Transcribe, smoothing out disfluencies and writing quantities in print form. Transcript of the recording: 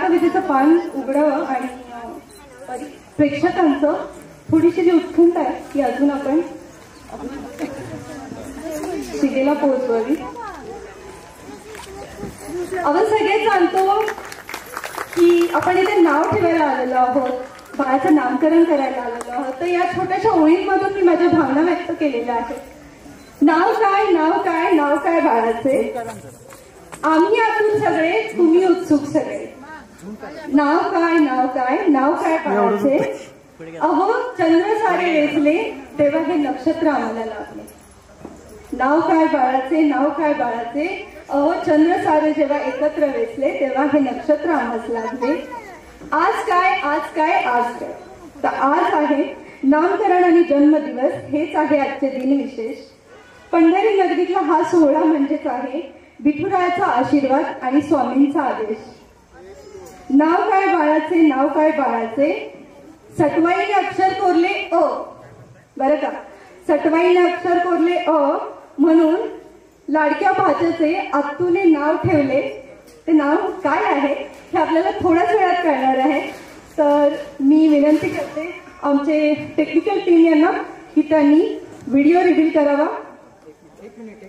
कवितेचं पान उघडावं आणि प्रेक्षकांचं थोडीशी जी उत्सुकता आहे ती अजून आपण शिगेला पोहोचवावी. आपण सगळेच जाणतो की आपण इथे नाव ठेवायला आलेलो आहोत, बाळाचं नामकरण करायला आलेलो आहोत. तर या छोट्याशा ओळींमधून मी माझ्या भावना व्यक्त केलेल्या आहेत. नाव काय, नाव काय, नाव काय बाळाचे, आम्ही आतून सगळे, तुम्ही उत्सुक सगळे. नाव काय, नाव काय, नाव काय बाळाचे, अहो चंद्र सारे वेचले तेव्हा हे नक्षत्र आम्हाला लाभले. नाव काय बाळाचे, नाव काय बाळाचे, अहो चंद्र सारे जेव्हा एकत्र वेचले तेव्हा हे नक्षत्र आम्हाला लाभले. आज काय, आज काय, आज काय. तर आज आहे नामकरण आणि जन्मदिवस, हेच आहे आजचे दिन विशेष. पंढरी नगरीतला हा सोहळा म्हणजेच आहे विठुरायाचा आशीर्वाद आणि स्वामींचा आदेश. नाव काय बाळाचे, नाव काय बाळाचे, सटवाईने अक्षर कोरले अ, बरं का, सटवाईने अक्षर कोरले अ, म्हणून लाडक्या भाच्याचे आत्तूने नाव ठेवले. ते नाव काय आहे हे आपल्याला थोड्याच वेळात कळणार आहे. तर मी विनंती करते आमचे टेक्निकल टीम यांना की त्यांनी व्हिडिओ रिव्हील करावा. एक मिनिट.